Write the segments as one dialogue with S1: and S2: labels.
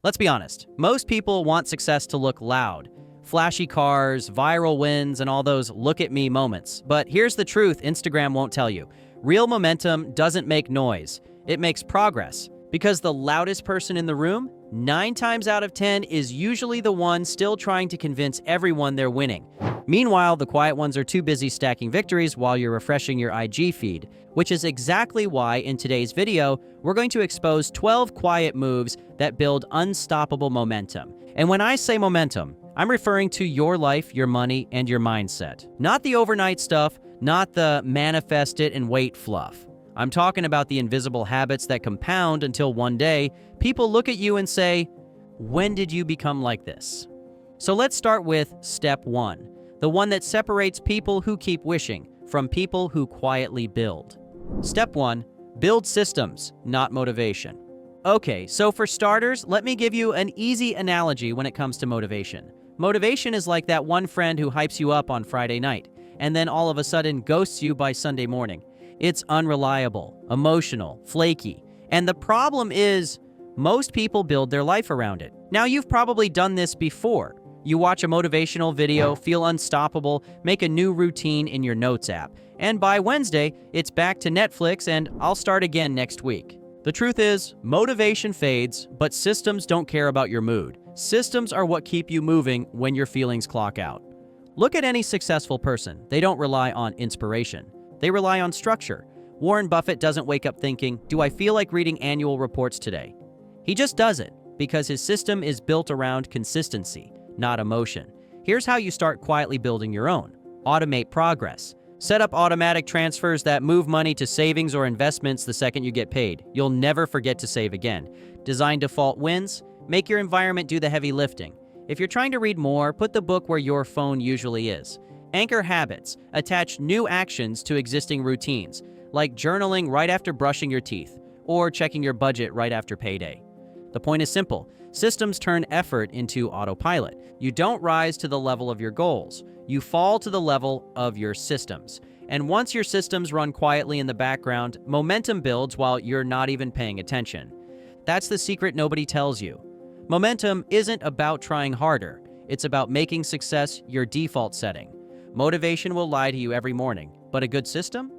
S1: Let's be honest, most people want success to look loud. Flashy cars, viral wins, and all those look at me moments. But here's the truth Instagram won't tell you. Real momentum doesn't make noise. It makes progress. Because the loudest person in the room, 9 times out of 10, is usually the one still trying to convince everyone they're winning. Meanwhile, the quiet ones are too busy stacking victories while you're refreshing your IG feed, which is exactly why in today's video, we're going to expose 12 quiet moves that build unstoppable momentum. And when I say momentum, I'm referring to your life, your money, and your mindset. Not the overnight stuff, not the manifest it and wait fluff. I'm talking about the invisible habits that compound until one day, people look at you and say, when did you become like this? So let's start with step 1, the one that separates people who keep wishing from people who quietly build. Step 1, build systems, not motivation. Okay, so for starters, let me give you an easy analogy when it comes to motivation. Motivation is like that one friend who hypes you up on Friday night, and then all of a sudden ghosts you by Sunday morning. It's unreliable, emotional, flaky, and the problem is most people build their life around it. Now, you've probably done this before. You watch a motivational video, feel unstoppable, make a new routine in your Notes app, and by Wednesday, it's back to Netflix and I'll start again next week. The truth is, motivation fades, but systems don't care about your mood. Systems are what keep you moving when your feelings clock out. Look at any successful person. They don't rely on inspiration. They rely on structure. Warren Buffett doesn't wake up thinking, do I feel like reading annual reports today? He just does it because his system is built around consistency, not emotion. Here's how you start quietly building your own. Automate progress. Set up automatic transfers that move money to savings or investments the second you get paid. You'll never forget to save again. Design default wins. Make your environment do the heavy lifting. If you're trying to read more, put the book where your phone usually is. Anchor habits. Attach new actions to existing routines, like journaling right after brushing your teeth or checking your budget right after payday. The point is simple. Systems turn effort into autopilot. You don't rise to the level of your goals. You fall to the level of your systems. And once your systems run quietly in the background, momentum builds while you're not even paying attention. That's the secret nobody tells you. Momentum isn't about trying harder. It's about making success your default setting. Motivation will lie to you every morning, but a good system?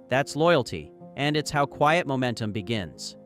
S1: That's loyalty, and it's how quiet momentum begins.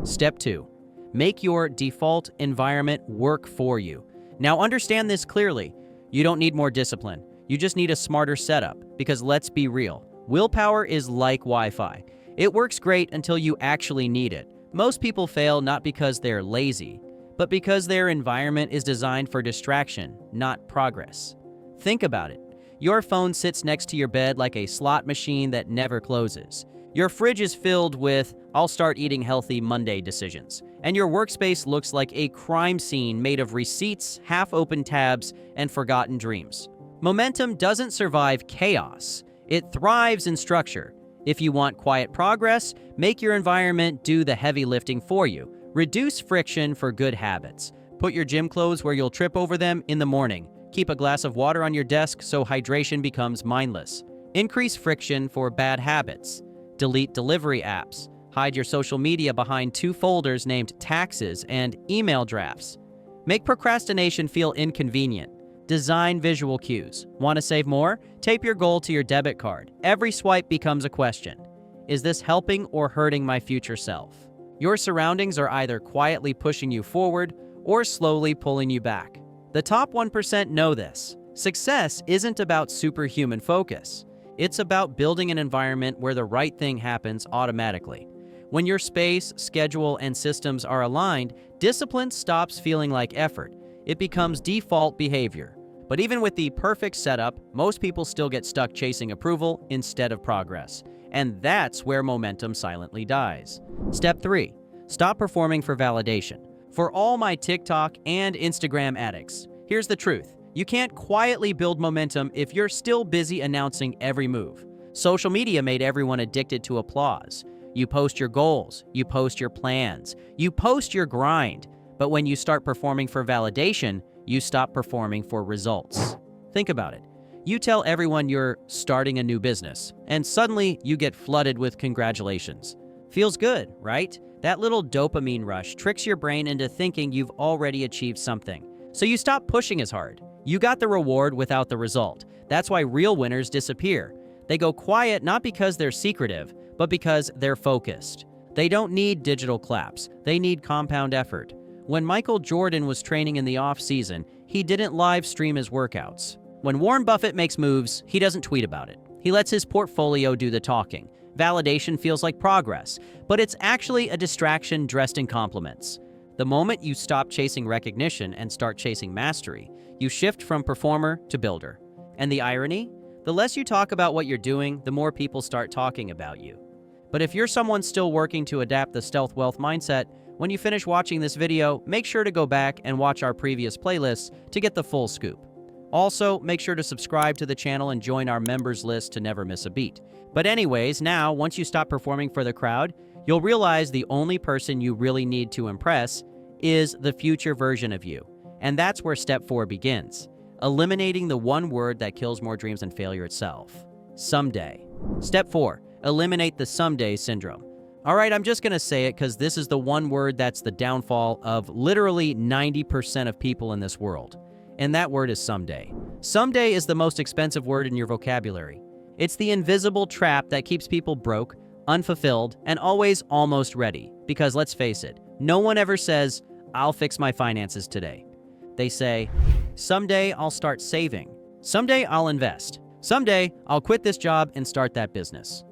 S1: Step 2. Make your default environment work for you. Now understand this clearly. You don't need more discipline. You just need a smarter setup, because let's be real. Willpower is like Wi-Fi. It works great until you actually need it. Most people fail not because they're lazy, but because their environment is designed for distraction, not progress. Think about it. Your phone sits next to your bed like a slot machine that never closes. Your fridge is filled with, I'll start eating healthy Monday decisions. And your workspace looks like a crime scene made of receipts, half-open tabs, and forgotten dreams. Momentum doesn't survive chaos. It thrives in structure. If you want quiet progress, make your environment do the heavy lifting for you. Reduce friction for good habits. Put your gym clothes where you'll trip over them in the morning. Keep a glass of water on your desk so hydration becomes mindless. Increase friction for bad habits. Delete delivery apps. Hide your social media behind 2 folders named taxes and email drafts. Make procrastination feel inconvenient. Design visual cues. Want to save more? Tape your goal to your debit card. Every swipe becomes a question. Is this helping or hurting my future self? Your surroundings are either quietly pushing you forward or slowly pulling you back. The top 1% know this. Success isn't about superhuman focus. It's about building an environment where the right thing happens automatically. When your space, schedule, and systems are aligned, discipline stops feeling like effort. It becomes default behavior. But even with the perfect setup, most people still get stuck chasing approval instead of progress. And that's where momentum silently dies. Step 3. Stop performing for validation. For all my TikTok and Instagram addicts, here's the truth. You can't quietly build momentum if you're still busy announcing every move. Social media made everyone addicted to applause. You post your goals, you post your plans, you post your grind. But when you start performing for validation, you stop performing for results. Think about it. You tell everyone you're starting a new business, and suddenly you get flooded with congratulations. Feels good, right? That little dopamine rush tricks your brain into thinking you've already achieved something. So you stop pushing as hard. You got the reward without the result. That's why real winners disappear. They go quiet not because they're secretive, but because they're focused. They don't need digital claps. They need compound effort. When Michael Jordan was training in the off-season, he didn't live stream his workouts. When Warren Buffett makes moves, he doesn't tweet about it. He lets his portfolio do the talking. Validation feels like progress, but it's actually a distraction dressed in compliments. The moment you stop chasing recognition and start chasing mastery, you shift from performer to builder. And the irony? The less you talk about what you're doing, the more people start talking about you. But if you're someone still working to adapt the stealth wealth mindset, when you finish watching this video, make sure to go back and watch our previous playlists to get the full scoop. Also, make sure to subscribe to the channel and join our members list to never miss a beat. But anyways, now, once you stop performing for the crowd, you'll realize the only person you really need to impress is the future version of you. And that's where step 4 begins. Eliminating the one word that kills more dreams than failure itself. Someday. Step 4. Eliminate the someday syndrome. All right, I'm just going to say it because this is the one word that's the downfall of literally 90% of people in this world. And that word is someday. Someday is the most expensive word in your vocabulary. It's the invisible trap that keeps people broke, unfulfilled, and always almost ready. Because let's face it, no one ever says, "I'll fix my finances today." They say, "Someday I'll start saving. Someday I'll invest. Someday I'll quit this job and start that business."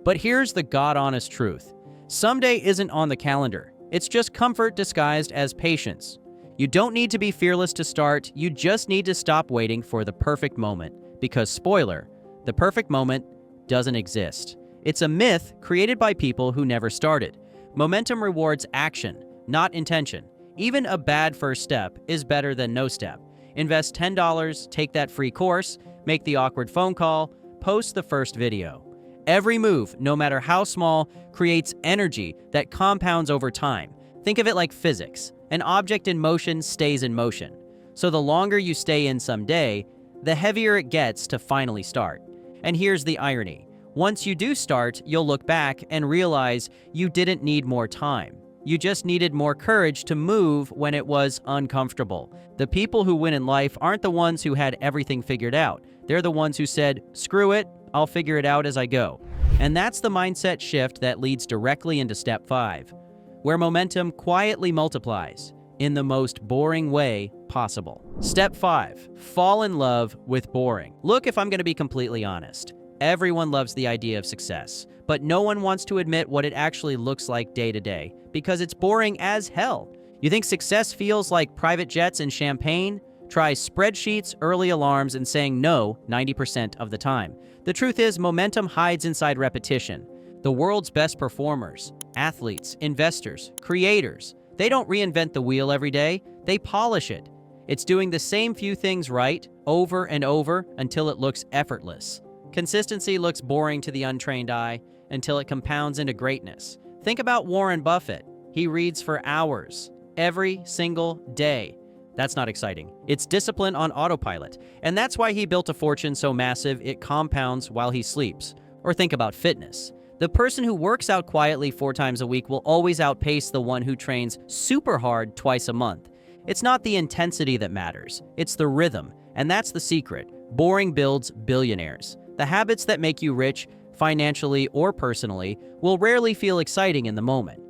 S1: But here's the God-honest truth. Someday isn't on the calendar. It's just comfort disguised as patience. You don't need to be fearless to start. You just need to stop waiting for the perfect moment. Because, spoiler, the perfect moment doesn't exist. It's a myth created by people who never started. Momentum rewards action, not intention. Even a bad first step is better than no step. Invest $10, take that free course, make the awkward phone call, post the first video. Every move, no matter how small, creates energy that compounds over time. Think of it like physics. An object in motion stays in motion. So the longer you stay in someday, the heavier it gets to finally start. And here's the irony. Once you do start, you'll look back and realize you didn't need more time. You just needed more courage to move when it was uncomfortable. The people who win in life aren't the ones who had everything figured out. They're the ones who said, "Screw it, I'll figure it out as I go." And that's the mindset shift that leads directly into step 5, where momentum quietly multiplies in the most boring way possible. Step 5, fall in love with boring. Look, if I'm going to be completely honest, everyone loves the idea of success, but no one wants to admit what it actually looks like day to day because it's boring as hell. You think success feels like private jets and champagne? Try spreadsheets, early alarms, and saying no 90% of the time. The truth is, momentum hides inside repetition. The world's best performers, athletes, investors, creators, they don't reinvent the wheel every day, they polish it. It's doing the same few things right, over and over, until it looks effortless. Consistency looks boring to the untrained eye until it compounds into greatness. Think about Warren Buffett. He reads for hours, every single day. That's not exciting. It's discipline on autopilot. And that's why he built a fortune so massive it compounds while he sleeps. Or think about fitness. The person who works out quietly 4 times a week will always outpace the one who trains super hard twice a month. It's not the intensity that matters. It's the rhythm. And that's the secret. Boring builds billionaires. The habits that make you rich, financially or personally, will rarely feel exciting in the moment.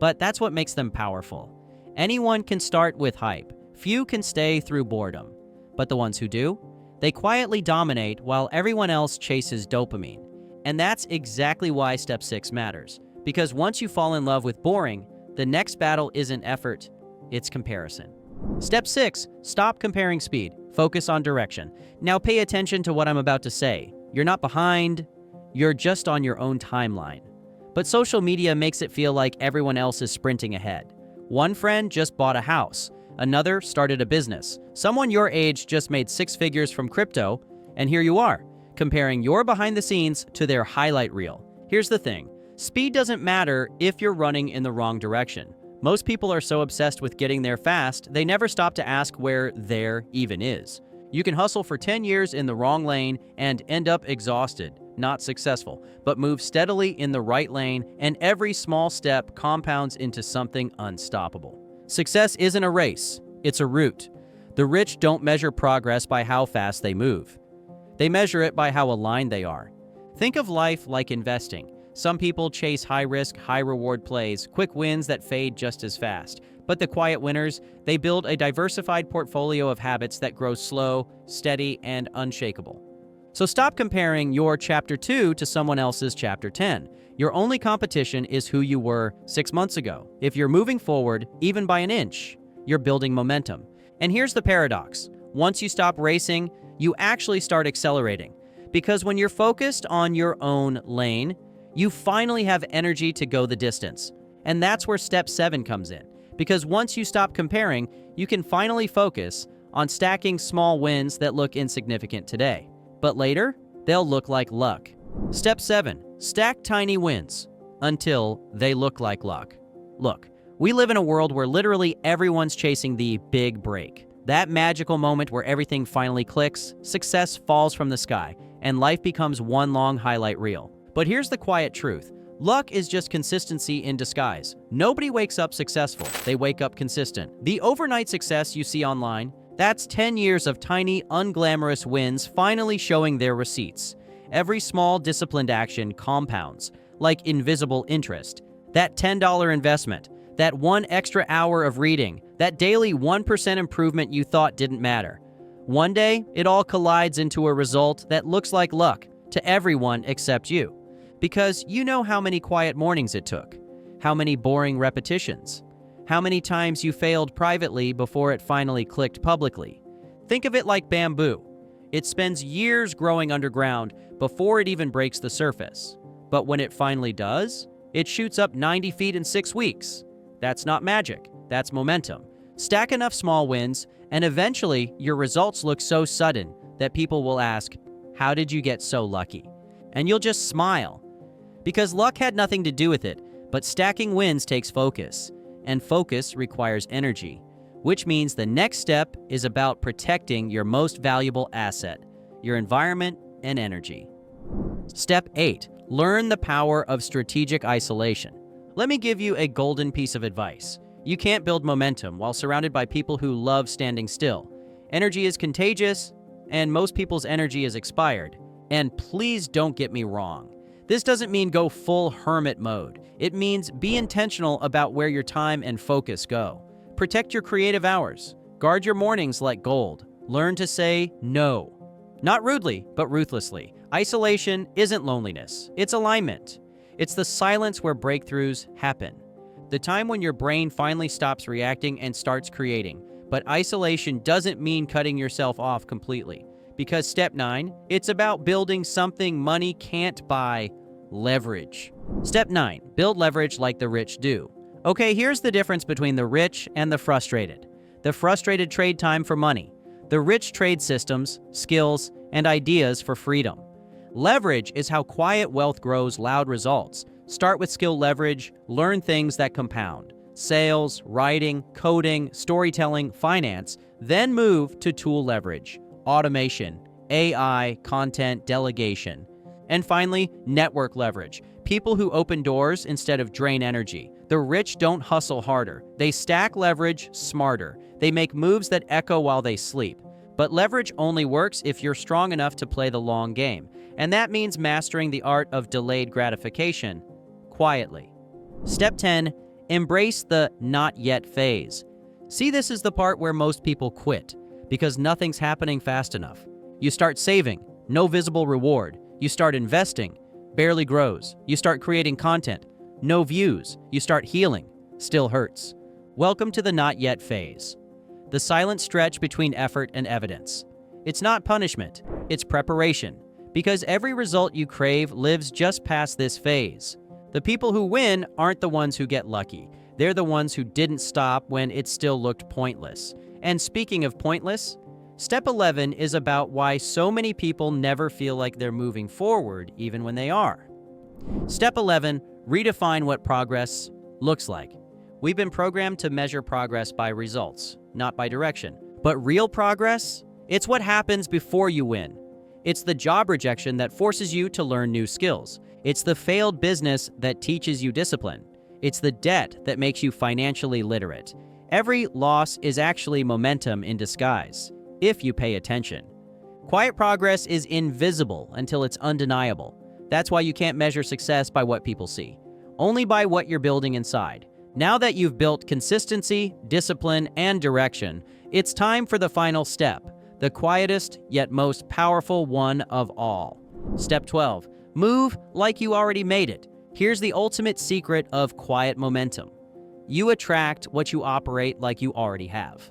S1: But that's what makes them powerful. Anyone can start with hype. Few can stay through boredom. But the ones who do, they quietly dominate while everyone else chases dopamine. And that's exactly why step 6 matters. Because once you fall in love with boring, the next battle isn't effort, it's comparison. Step 6, stop comparing speed. Focus on direction. Now pay attention to what I'm about to say. You're not behind, you're just on your own timeline. But social media makes it feel like everyone else is sprinting ahead. One friend just bought a house. Another started a business. Someone your age just made 6 figures from crypto, and here you are, comparing your behind the scenes to their highlight reel. Here's the thing. Speed doesn't matter if you're running in the wrong direction. Most people are so obsessed with getting there fast, they never stop to ask where there even is. You can hustle for 10 years in the wrong lane and end up exhausted not successful, but move steadily in the right lane, and every small step compounds into something unstoppable. Success isn't a race, it's a route. The rich don't measure progress by how fast they move. They measure it by how aligned they are. Think of life like investing. Some people chase high-risk, high-reward plays, quick wins that fade just as fast. But the quiet winners, they build a diversified portfolio of habits that grow slow, steady, and unshakable. So stop comparing your Chapter 2 to someone else's Chapter 10. Your only competition is who you were 6 months ago. If you're moving forward, even by an inch, you're building momentum. And here's the paradox. Once you stop racing, you actually start accelerating. Because when you're focused on your own lane, you finally have energy to go the distance. And that's where step 7 comes in. Because once you stop comparing, you can finally focus on stacking small wins that look insignificant today. But later, they'll look like luck. Step 7. Stack tiny wins until they look like luck. Look, we live in a world where literally everyone's chasing the big break. That magical moment where everything finally clicks, success falls from the sky, and life becomes one long highlight reel. But here's the quiet truth. Luck is just consistency in disguise. Nobody wakes up successful. They wake up consistent. The overnight success you see online, that's 10 years of tiny, unglamorous wins finally showing their receipts. Every small, disciplined action compounds, like invisible interest. That $10 investment, that 1 extra hour of reading, that daily 1% improvement you thought didn't matter. One day, it all collides into a result that looks like luck to everyone except you. Because you know how many quiet mornings it took, how many boring repetitions, how many times you failed privately before it finally clicked publicly. Think of it like bamboo. It spends years growing underground before it even breaks the surface. But when it finally does, it shoots up 90 feet in 6 weeks. That's not magic, that's momentum. Stack enough small wins, and eventually your results look so sudden that people will ask, "How did you get so lucky?" And you'll just smile. Because luck had nothing to do with it, but stacking wins takes focus, and focus requires energy, which means the next step is about protecting your most valuable asset, your environment and energy. Step 8. Learn the power of strategic isolation. Let me give you a golden piece of advice. You can't build momentum while surrounded by people who love standing still. Energy is contagious, and most people's energy is expired. And please don't get me wrong. This doesn't mean go full hermit mode. It means be intentional about where your time and focus go. Protect your creative hours. Guard your mornings like gold. Learn to say no. Not rudely, but ruthlessly. Isolation isn't loneliness. It's alignment. It's the silence where breakthroughs happen. The time when your brain finally stops reacting and starts creating. But isolation doesn't mean cutting yourself off completely. Because step 9, it's about building something money can't buy: leverage. Step 9, build leverage like the rich do. Okay, here's the difference between the rich and the frustrated. The frustrated trade time for money. The rich trade systems, skills, and ideas for freedom. Leverage is how quiet wealth grows loud results. Start with skill leverage, learn things that compound. Sales, writing, coding, storytelling, finance, then move to tool leverage. Automation, AI, content, delegation. And finally, network leverage. People who open doors instead of drain energy. The rich don't hustle harder. They stack leverage smarter. They make moves that echo while they sleep. But leverage only works if you're strong enough to play the long game. And that means mastering the art of delayed gratification quietly. Step 10, embrace the not yet phase. See, this is the part where most people quit. Because nothing's happening fast enough. You start saving, no visible reward. You start investing, barely grows. You start creating content, no views. You start healing, still hurts. Welcome to the not yet phase. The silent stretch between effort and evidence. It's not punishment, it's preparation. Because every result you crave lives just past this phase. The people who win aren't the ones who get lucky. They're the ones who didn't stop when it still looked pointless. And speaking of pointless, step 11 is about why so many people never feel like they're moving forward even when they are. Step 11, redefine what progress looks like. We've been programmed to measure progress by results, not by direction. But real progress, it's what happens before you win. It's the job rejection that forces you to learn new skills. It's the failed business that teaches you discipline. It's the debt that makes you financially literate. Every loss is actually momentum in disguise, if you pay attention. Quiet progress is invisible until it's undeniable. That's why you can't measure success by what people see, only by what you're building inside. Now that you've built consistency, discipline, and direction, it's time for the final step, the quietest yet most powerful one of all. Step 12. Move like you already made it. Here's the ultimate secret of quiet momentum. You attract what you operate like you already have.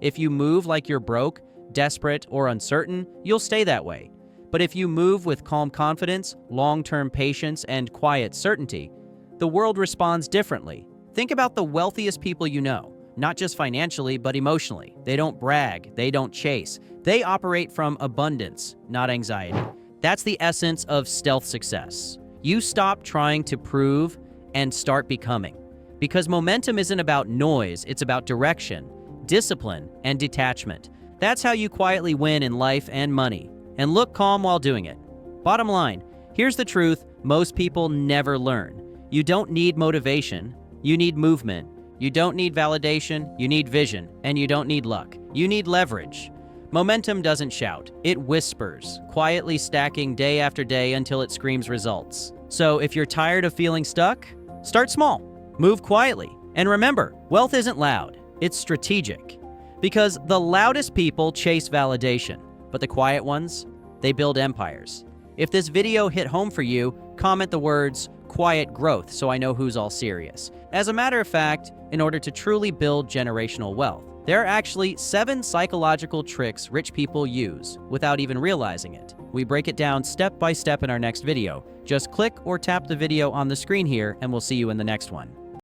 S1: If you move like you're broke, desperate, or uncertain, you'll stay that way. But if you move with calm confidence, long-term patience, and quiet certainty, the world responds differently. Think about the wealthiest people you know, not just financially, but emotionally. They don't brag, they don't chase. They operate from abundance, not anxiety. That's the essence of stealth success. You stop trying to prove and start becoming. Because momentum isn't about noise, it's about direction, discipline, and detachment. That's how you quietly win in life and money. And look calm while doing it. Bottom line, here's the truth most people never learn. You don't need motivation, you need movement. You don't need validation, you need vision. And you don't need luck, you need leverage. Momentum doesn't shout, it whispers, quietly stacking day after day until it screams results. So if you're tired of feeling stuck, start small, move quietly. And remember, wealth isn't loud, it's strategic. Because the loudest people chase validation, but the quiet ones, they build empires. If this video hit home for you, comment the words quiet growth so I know who's all serious. As a matter of fact, in order to truly build generational wealth, there are actually 7 psychological tricks rich people use without even realizing it. We break it down step by step in our next video. Just click or tap the video on the screen here and we'll see you in the next one.